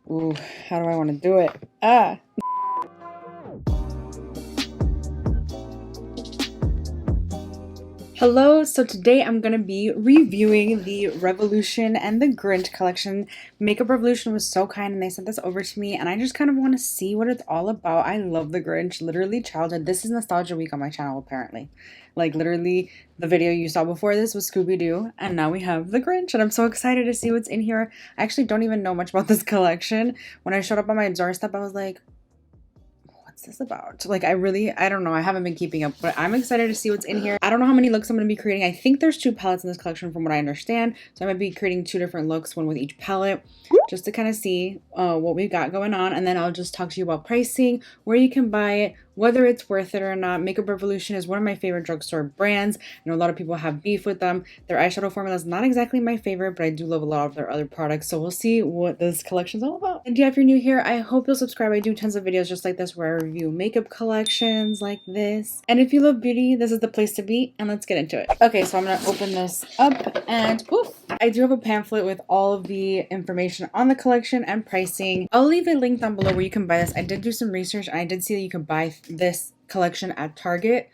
Ooh, how do I want to do it? Ah. Hello, so today I'm going to be reviewing the Revolution and the Grinch collection. Makeup Revolution was so kind and they sent this over to me and I just kind of want to see what it's all about. I love the Grinch, literally childhood. This is Nostalgia Week on my channel apparently. Like literally the video you saw before this was Scooby-Doo and now we have the Grinch and I'm so excited to see what's in here. I actually don't even know much about this collection. When I showed up on my doorstep, I was like, what's this about? Like, I don't know. I haven't been keeping up, but I'm excited to see what's in here. I don't know how many looks I'm going to be creating. I think there's 2 palettes in this collection from what I understand. So I might be creating 2 different looks, one with each palette, just to kind of see what we've got going on. And then I'll just talk to you about pricing, where you can buy it, whether it's worth it or not. Makeup Revolution is one of my favorite drugstore brands. I know a lot of people have beef with them. Their eyeshadow formula is not exactly my favorite, but I do love a lot of their other products. So we'll see what this collection is all about. And yeah, if you're new here, I hope you'll subscribe. I do tons of videos just like this where I review makeup collections like this. And if you love beauty, this is the place to be. And let's get into it. Okay, so I'm going to open this up and oof, I do have a pamphlet with all of the information on the collection and pricing. I'll leave a link down below where you can buy this. I did do some research and I did see that you can buy this collection at Target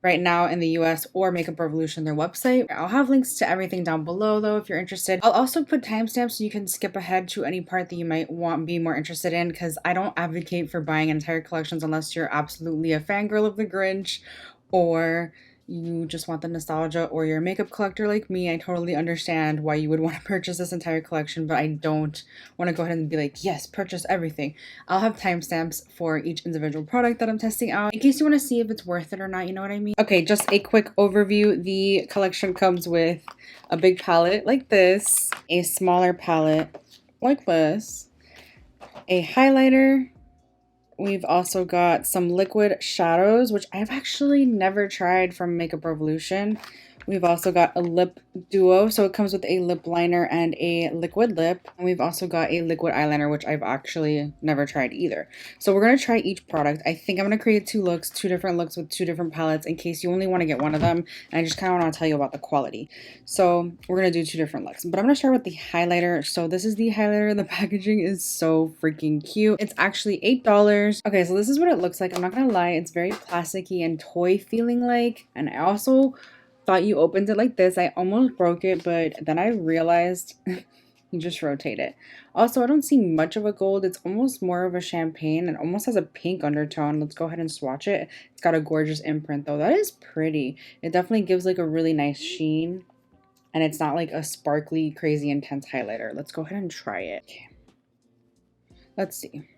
right now in the US or Makeup Revolution, their website. I'll have links to everything down below though if you're interested. I'll also put timestamps so you can skip ahead to any part that you might be more interested in, because I don't advocate for buying entire collections unless you're absolutely a fangirl of the Grinch or you just want the nostalgia, or you're a makeup collector like me. I totally understand why you would want to purchase this entire collection, but I don't want to go ahead and be like, yes, purchase everything. I'll have timestamps for each individual product that I'm testing out in case you want to see if it's worth it or not, you know what I mean? Okay, just a quick overview. The collection comes with a big palette like this, a smaller palette like this, a highlighter. We've also got some liquid shadows, which I've actually never tried from Makeup Revolution. We've also got a lip duo, so it comes with a lip liner and a liquid lip. And we've also got a liquid eyeliner, which I've actually never tried either. So we're going to try each product. I think I'm going to create 2 looks, 2 different looks with 2 different palettes in case you only want to get one of them. And I just kind of want to tell you about the quality. So we're going to do 2 different looks. But I'm going to start with the highlighter. So this is the highlighter. The packaging is so freaking cute. It's actually $8. Okay, so this is what it looks like. I'm not going to lie. It's very plasticky and toy feeling like. And I also thought you opened it like this. I almost broke it, but then I realized you just rotate it. Also, I don't see much of a gold. It's almost more of a champagne and almost has a pink undertone. Let's go ahead and swatch it. It's got a gorgeous imprint though. That is pretty. It definitely gives like a really nice sheen, and it's not like a sparkly, crazy intense highlighter. Let's go ahead and try it. Okay. Let's see.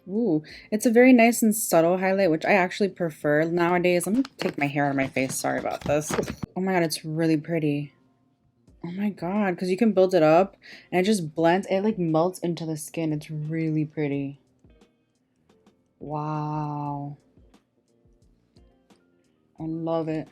Ooh, it's a very nice and subtle highlight, which I actually prefer nowadays. Let me take my hair out of my face. Sorry about this. Oh my god, it's really pretty. Oh my god, because you can build it up and it just blends. It like melts into the skin. It's really pretty. Wow. I love it.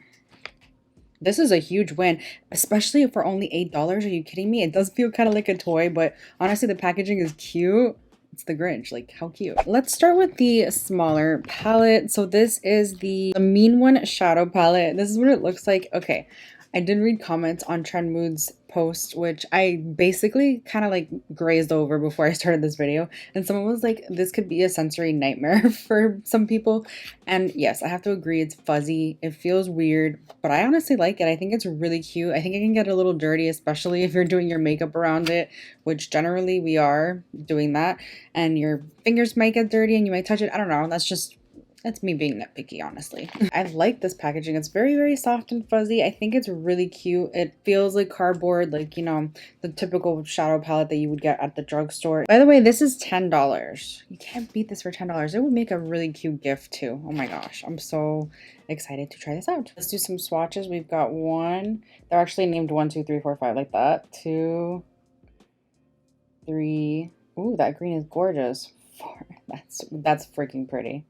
This is a huge win, especially for only $8. Are you kidding me? It does feel kind of like a toy, but honestly, the packaging is cute. It's the Grinch, like how cute. Let's start with the smaller palette. So this is the Mean One shadow palette. This is what it looks like. Okay, I did read comments on Trend Mood's post, which I basically kind of like grazed over before I started this video. And someone was like, this could be a sensory nightmare for some people. And yes, I have to agree, it's fuzzy. It feels weird, but I honestly like it. I think it's really cute. I think it can get a little dirty, especially if you're doing your makeup around it, which generally we are doing that. And your fingers might get dirty and you might touch it. I don't know. That's me being nitpicky, honestly. I like this packaging. It's very, very soft and fuzzy. I think it's really cute. It feels like cardboard, like, you know, the typical shadow palette that you would get at the drugstore. By the way, this is $10. You can't beat this for $10. It would make a really cute gift too. Oh my gosh, I'm so excited to try this out. Let's do some swatches. We've got 1. They're actually named 1, 2, 3, 4, 5 like that. 2, 3. Ooh, that green is gorgeous. 4. That's freaking pretty.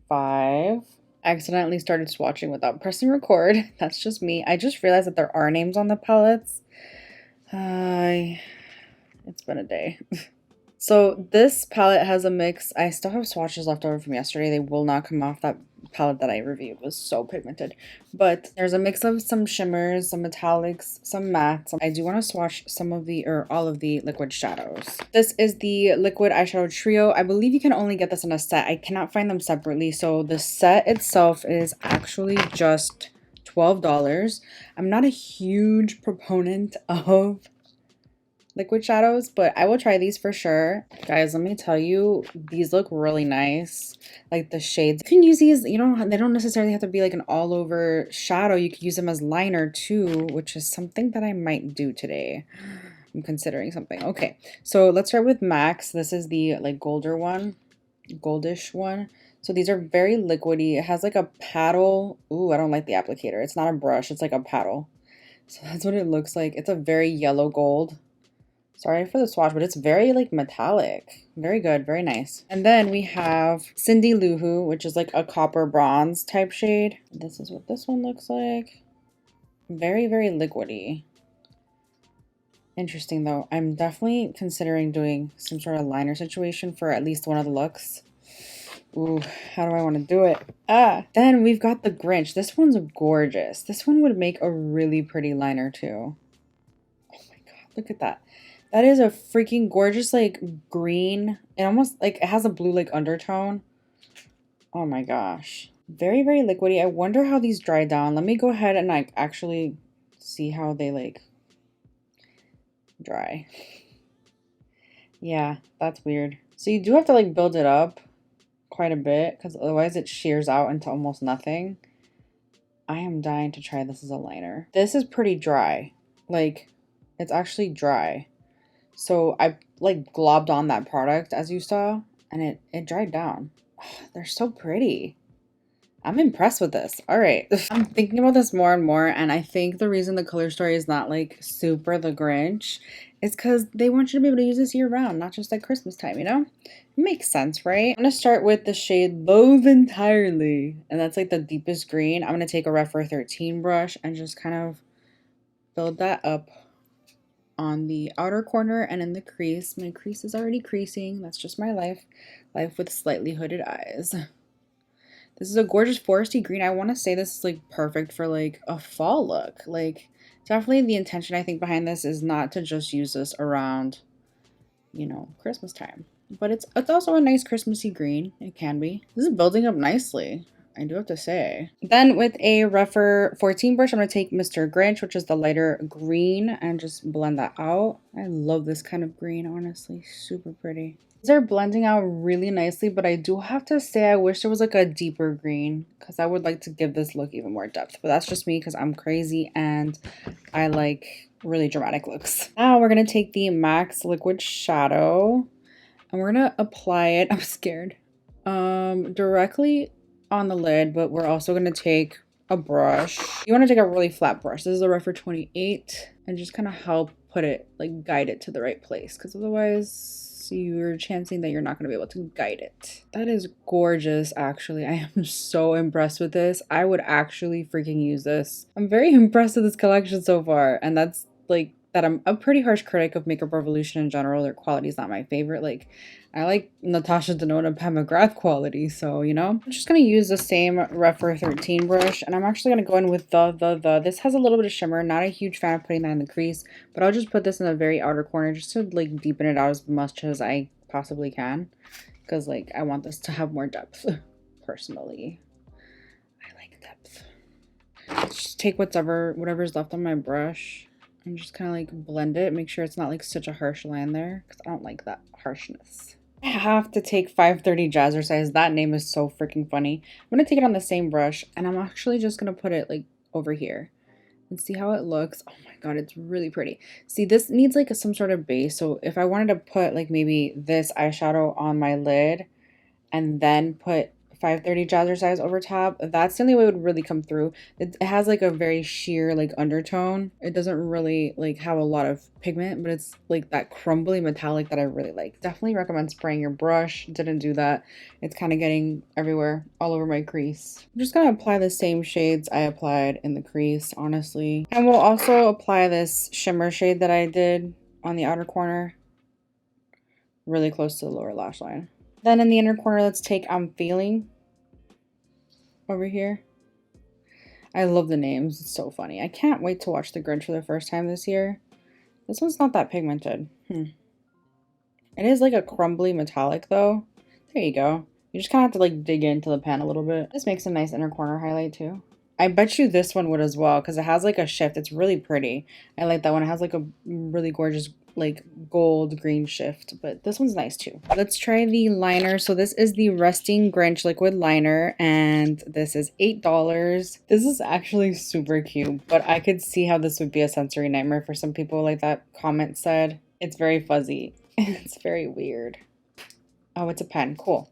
5. I accidentally started swatching without pressing record. That's just me. I just realized that there are names on the palettes. It's been a day. So this palette has a mix. I still have swatches left over from yesterday. They will not come off. That palette that I reviewed was so pigmented. But there's a mix of some shimmers, some metallics, some mattes. I do want to swatch some of the, or all of the liquid shadows. This is the liquid eyeshadow trio. I believe you can only get this in a set. I cannot find them separately. So the set itself is actually just $12. I'm not a huge proponent of liquid shadows, but I will try these for sure. Guys, let me tell you, these look really nice. Like the shades. You can use these, you know, they don't necessarily have to be like an all over shadow. You could use them as liner too, which is something that I might do today. I'm considering something. Okay, so let's start with Max. This is the like goldish one. So these are very liquidy. It has like a paddle. Ooh, I don't like the applicator. It's not a brush, it's like a paddle. So that's what it looks like. It's a very yellow gold. Sorry for the swatch, but it's very like metallic. Very good, very nice. And then we have Cindy Lou Who, which is like a copper bronze type shade. This is what this one looks like. Very, very liquidy. Interesting though. I'm definitely considering doing some sort of liner situation for at least one of the looks. Ooh, how do I want to do it? Then we've got the Grinch. This one's gorgeous. This one would make a really pretty liner too. Oh my god, look at that. That is a freaking gorgeous, like, green. It almost, like, it has a blue, like, undertone. Oh my gosh. Very, very liquidy. I wonder how these dry down. Let me go ahead and, like, actually see how they, like, dry. Yeah, that's weird. So you do have to, like, build it up quite a bit, because otherwise it shears out into almost nothing. I am dying to try this as a liner. This is pretty dry. Like, it's actually dry. So I like globbed on that product as you saw, and it dried down. Oh, they're so pretty. I'm impressed with this. All right. I'm thinking about this more and more, and I think the reason the color story is not like super the Grinch is because they want you to be able to use this year round, not just at Christmas time, you know? It makes sense, right? I'm gonna start with the shade Loathe Entirely, and that's like the deepest green. I'm gonna take a Rephr 13 brush and just kind of build that up on the outer corner and in the crease. My crease is already creasing. That's just my life. Life with slightly hooded eyes. This is a gorgeous foresty green. I want to say this is like perfect for like a fall look. Like definitely the intention I think behind this is not to just use this around, you know, Christmas time. But it's also a nice Christmassy green. It can be. This is building up nicely, I do have to say. Then with a Rephr 14 brush, I'm going to take Mr. Grinch, which is the lighter green, and just blend that out. I love this kind of green, honestly. Super pretty. These are blending out really nicely, but I do have to say I wish there was like a deeper green, because I would like to give this look even more depth. But that's just me because I'm crazy and I like really dramatic looks. Now we're going to take the Max Liquid Shadow and we're going to apply it. I'm scared. Directly on the lid, but we're also going to take a brush. You want to take a really flat brush. This is a Rephr 28 and just kind of help put it, like guide it to the right place, because otherwise you're chancing that you're not going to be able to guide it. That is gorgeous, actually. I am so impressed with this. I would actually freaking use this. I'm very impressed with this collection so far, and that's like that I'm a pretty harsh critic of Makeup Revolution in general. Their quality is not my favorite. Like, I like Natasha Denona Pat McGrath quality, so, you know. I'm just going to use the same Rephr 13 brush, and I'm actually going to go in with the. This has a little bit of shimmer. Not a huge fan of putting that in the crease, but I'll just put this in the very outer corner just to, like, deepen it out as much as I possibly can, because, like, I want this to have more depth, personally. I like depth. Let's just take whatever's left on my brush and just kind of, like, blend it. Make sure it's not, like, such a harsh line there, because I don't like that harshness. I have to take 530 Jazzercise. That name is so freaking funny. I'm going to take it on the same brush, and I'm actually just going to put it, like, over here and see how it looks. Oh my god, it's really pretty. See, this needs, like, some sort of base. So if I wanted to put, like, maybe this eyeshadow on my lid and then put 530 Jazzercise over top, that's the only way it would really come through. It has like a very sheer like undertone. It doesn't really like have a lot of pigment, but it's like that crumbly metallic that I really like. Definitely recommend spraying your brush. Didn't do that. It's kind of getting everywhere, all over my crease. I'm just gonna apply the same shades I applied in the crease, honestly. And we'll also apply this shimmer shade that I did on the outer corner. really close to the lower lash line. Then in the inner corner, let's take I'm Feeling over here. I love the names. It's so funny. I can't wait to watch The Grinch for the first time this year. This one's not that pigmented. It is like a crumbly metallic though. There you go. You just kind of have to like dig into the pan a little bit. This makes a nice inner corner highlight too. I bet you this one would as well because it has like a shift. It's really pretty. I like that one. It has like a really gorgeous like gold green shift, but this one's nice too. Let's try the liner. So this is the Resting Grinch liquid liner and this is $8. This is actually super cute, but I could see how this would be a sensory nightmare for some people, like that comment said. It's very fuzzy. It's very weird. Oh, it's a pen. Cool.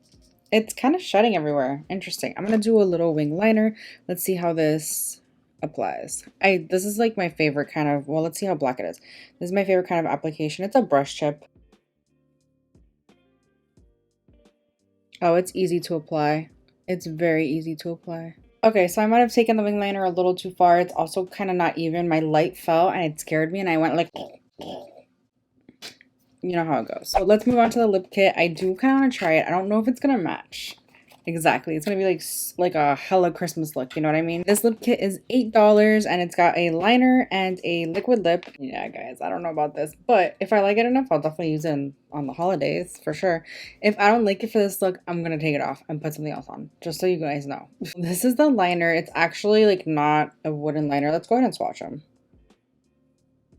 It's kind of shedding everywhere. Interesting. I'm going to do a little wing liner. Let's see how this applies. This is like my favorite kind of, well, let's see how black it is. This is my favorite kind of application. It's a brush tip. Oh, it's easy to apply. It's very easy to apply. Okay, so I might have taken the wing liner a little too far. It's also kind of not even. My light fell and it scared me and I went like... You know how it goes. So let's move on to the lip kit. I do kind of want to try it. I don't know if it's going to match. Exactly. It's going to be like a hella Christmas look. You know what I mean? This lip kit is $8 and it's got a liner and a liquid lip. Yeah, guys, I don't know about this, but if I like it enough, I'll definitely use it on the holidays for sure. If I don't like it for this look, I'm going to take it off and put something else on, just so you guys know. This is the liner. It's actually like not a wooden liner. Let's go ahead and swatch them.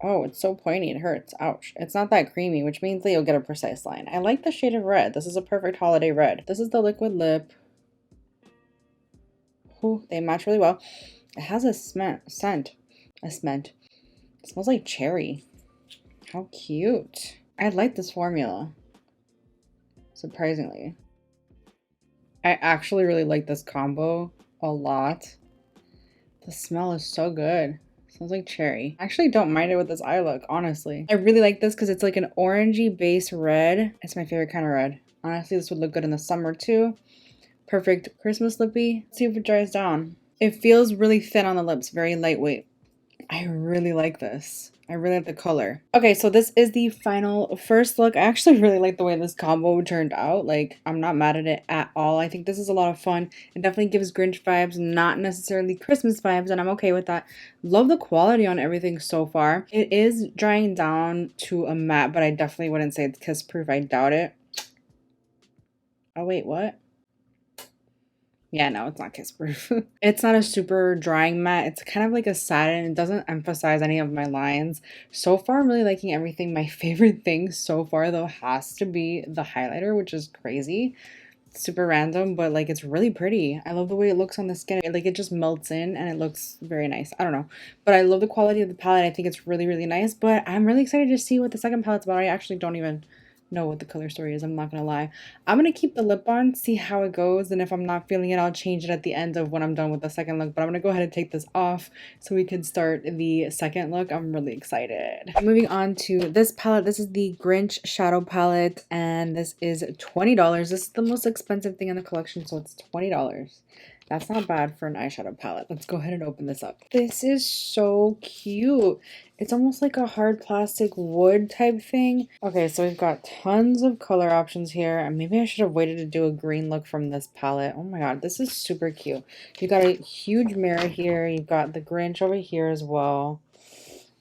Oh, it's so pointy, it hurts. Ouch. It's not that creamy, which means that you'll get a precise line. I like the shade of red. This is a perfect holiday red. This is the liquid lip. Ooh, they match really well. It has a scent. It smells like cherry. How cute. I like this formula. Surprisingly. I actually really like this combo a lot. The smell is so good. Smells like cherry. I actually don't mind it with this eye look, honestly. I really like this because it's like an orangey base red. It's my favorite kind of red. Honestly, this would look good in the summer too. Perfect Christmas lippy. Let's see if it dries down. It feels really thin on the lips, very lightweight. I really like this. I really like the color. Okay, so this is the final first look. I actually really like the way this combo turned out. Like, I'm not mad at it at all. I think this is a lot of fun. It definitely gives Grinch vibes, not necessarily Christmas vibes, and I'm okay with that. Love the quality on everything so far. It is drying down to a matte, but I definitely wouldn't say it's kiss proof. I doubt it. Oh, wait, what? Yeah, no, it's not kiss proof. It's not a super drying matte. It's kind of like a satin. It doesn't emphasize any of my lines. So far, I'm really liking everything. My favorite thing so far, though, has to be the highlighter, which is crazy. Super random, but like it's really pretty. I love the way it looks on the skin. Like it just melts in and it looks very nice. I don't know, but I love the quality of the palette. I think it's really, really nice, but I'm really excited to see what the second palette's about. I actually don't even know what the color story is. I'm not gonna lie. I'm gonna keep the lip on, see how it goes, and if I'm not feeling it, I'll change it at the end of when I'm done with the second look. But I'm gonna go ahead and take this off so we can start the second look. I'm really excited. Moving on to this palette. This is the Grinch shadow palette, and this is $20. This is the most expensive thing in the collection, so it's $20. That's not bad for an eyeshadow palette. Let's go ahead and open this up. This is so cute. It's almost like a hard plastic wood type thing. Okay, so we've got tons of color options here. And maybe I should have waited to do a green look from this palette. Oh my god, this is super cute. You got a huge mirror here. You've got the Grinch over here as well.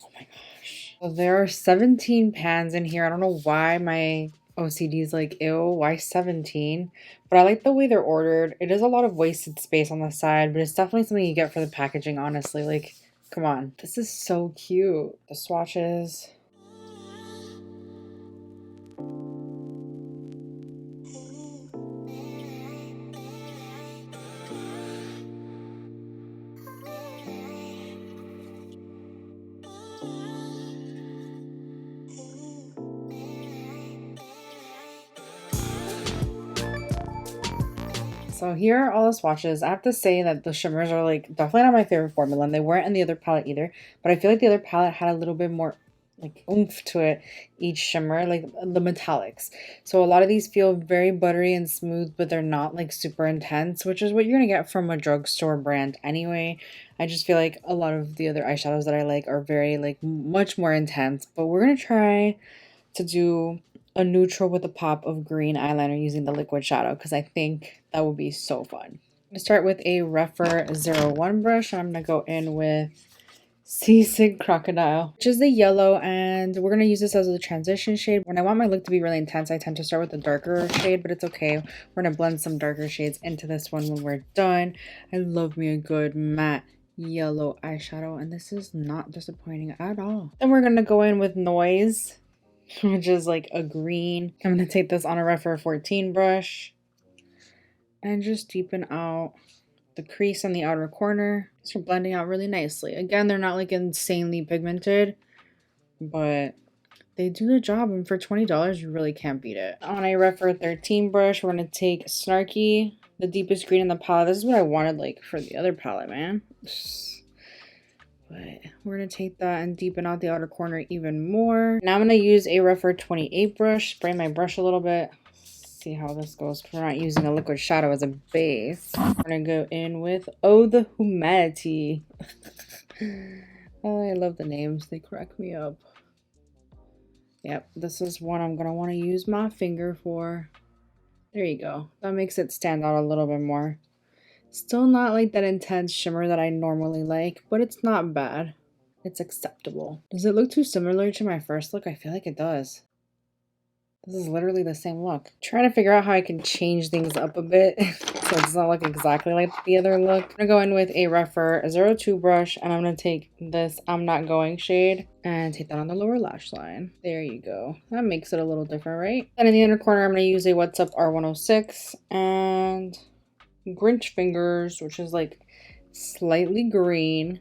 Oh my gosh. So there are 17 pans in here. I don't know why my OCD is like, ew, why 17? But I like the way they're ordered. It is a lot of wasted space on the side, but it's definitely something you get for the packaging, honestly. Like, come on. This is so cute. The swatches. So here are all the swatches. I have to say that the shimmers are like definitely not my favorite formula, and they weren't in the other palette either. But I feel like the other palette had a little bit more like oomph to it, each shimmer, like the metallics. So a lot of these feel very buttery and smooth, but they're not like super intense, which is what you're gonna get from a drugstore brand anyway. I just feel like a lot of the other eyeshadows that I like are very like much more intense. But we're gonna try to do a neutral with a pop of green eyeliner using the liquid shadow because I think that would be so fun. I'm going to start with a Rephr 01 brush. I'm going to go in with Seasick Crocodile, which is the yellow, and we're going to use this as a transition shade. When I want my look to be really intense, I tend to start with the darker shade, but it's okay. We're going to blend some darker shades into this one when we're done. I love me a good matte yellow eyeshadow, and this is not disappointing at all. Then we're going to go in with Noise, which is like a green. I'm going to take this on a Rephr 14 brush and just deepen out the crease on the outer corner. So blending out really nicely. Again, they're not like insanely pigmented, but they do the job, and for $20 you really can't beat it. On a Rephr 13 brush, we're going to take Snarky, the deepest green in the palette. This is what I wanted like for the other palette, man. But we're going to take that and deepen out the outer corner even more. Now I'm going to use a Rephr 28 brush, spray my brush a little bit. See how this goes. We're not using a liquid shadow as a base. We're going to go in with Oh the Humanity. Oh, I love the names. They crack me up. Yep, this is one I'm going to want to use my finger for. There you go. That makes it stand out a little bit more. Still not like that intense shimmer that I normally like, but it's not bad. It's acceptable. Does it look too similar to my first look? I feel like it does. This is literally the same look. Trying to figure out how I can change things up a bit so it doesn't look exactly like the other look. I'm going to go in with a Rephr 02 brush, and I'm going to take this I'm Not Going shade and take that on the lower lash line. There you go. That makes it a little different, right? And in the inner corner, I'm going to use a What's Up R106 and Grinch Fingers, which is like slightly green,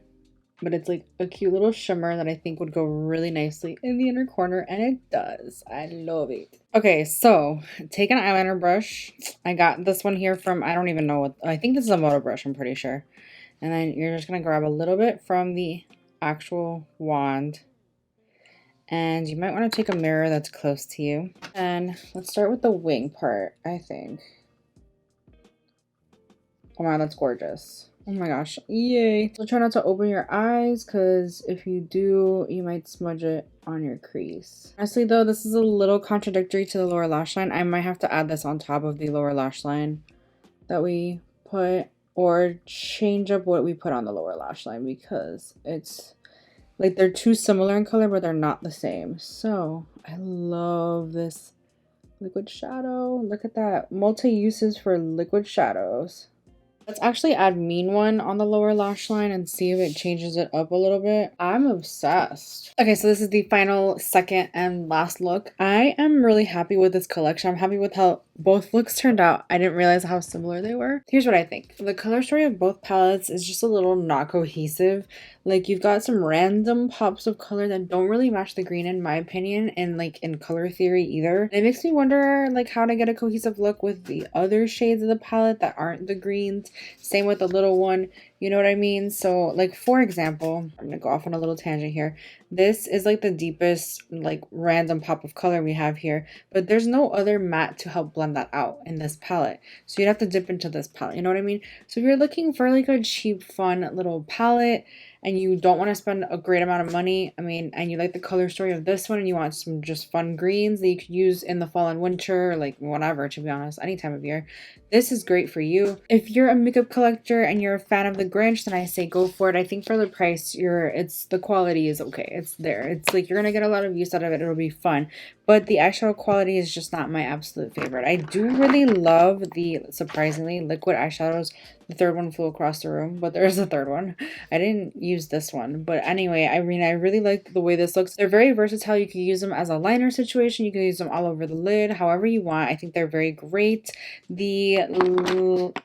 but it's like a cute little shimmer that I think would go really nicely in the inner corner, and it does. I love it. Okay, so take an eyeliner brush. I got this one here from, I don't even know what, I think this is a Moto brush, I'm pretty sure. And then you're just going to grab a little bit from the actual wand. And you might want to take a mirror that's close to you. And let's start with the wing part, I think. Oh wow, that's gorgeous. Oh my gosh, yay. So try not to open your eyes, because if you do, you might smudge it on your crease. Honestly though, this is a little contradictory to the lower lash line. I might have to add this on top of the lower lash line that we put, or change up what we put on the lower lash line, because it's like they're too similar in color, but they're not the same. So I love this liquid shadow. Look at that. Multi-uses for liquid shadows. Let's actually add Mean One on the lower lash line and see if it changes it up a little bit. I'm obsessed. Okay, so this is the final, second, and last look. I am really happy with this collection. I'm happy with how both looks turned out. I didn't realize how similar they were. Here's what I think. The color story of both palettes is just a little not cohesive. Like, you've got some random pops of color that don't really match the green in my opinion, and like in color theory either. It makes me wonder like how to get a cohesive look with the other shades of the palette that aren't the greens. Same with the little one, you know what I mean? So like, for example, I'm gonna go off on a little tangent here. This is like the deepest like random pop of color we have here, but there's no other matte to help blend that out in this palette. So you'd have to dip into this palette, you know what I mean? So if you're looking for like a cheap, fun little palette, and you don't want to spend a great amount of money, I mean, and you like the color story of this one, and you want some just fun greens that you could use in the fall and winter, like whatever, to be honest, any time of year, this is great for you. If you're a makeup collector and you're a fan of the Grinch, then I say go for it. I think for the price, the quality is okay. It's there. It's like you're gonna get a lot of use out of it. It'll be fun. But the eyeshadow quality is just not my absolute favorite. I do really love the, surprisingly, liquid eyeshadows. The third one flew across the room, but there's a third one. I didn't use this one. But anyway, I mean, I really like the way this looks. They're very versatile. You can use them as a liner situation. You can use them all over the lid, however you want. I think they're very great. The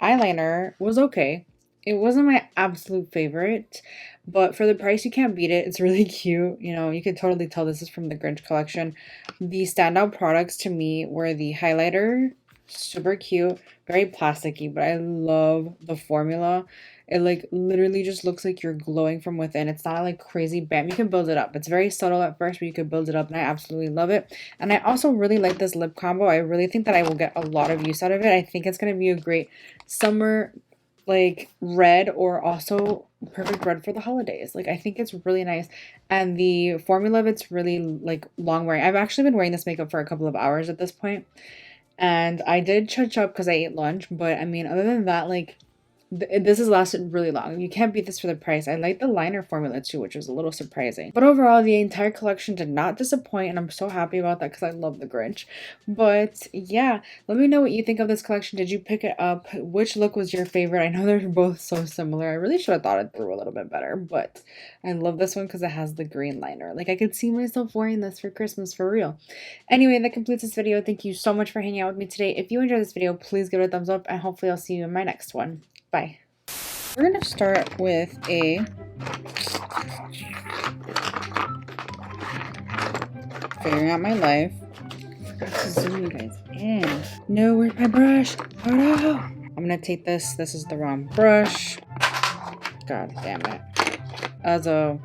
eyeliner was okay. It wasn't my absolute favorite, but for the price, you can't beat it. It's really cute. You know, you can totally tell this is from the Grinch collection. The standout products to me were the highlighter, super cute, very plasticky, but I love the formula. It like literally just looks like you're glowing from within. It's not like crazy bam. You can build it up. It's very subtle at first, but you can build it up, and I absolutely love it. And I also really like this lip combo. I really think that I will get a lot of use out of it. I think it's going to be a great summer like red, or also perfect red for the holidays. Like, I think it's really nice. And the formula of it's really like long wearing. I've actually been wearing this makeup for a couple of hours at this point. And I did touch up because I ate lunch, but I mean, other than that, like, this has lasted really long. You can't beat this for the price. I like the liner formula too, which was a little surprising. But overall, the entire collection did not disappoint, and I'm so happy about that because I love the Grinch. But yeah, let me know what you think of this collection. Did you pick it up? Which look was your favorite? I know they're both so similar. I really should have thought it through a little bit better, but I love this one because it has the green liner. Like, I could see myself wearing this for Christmas for real. Anyway, that completes this video. Thank you so much for hanging out with me today. If you enjoyed this video, please give it a thumbs up, and hopefully I'll see you in my next one. Bye. We're going to start with a figuring out my life. Let's zoom you guys in. No, where's my brush? Oh no! I'm going to take this. This is the wrong brush. God damn it. Also,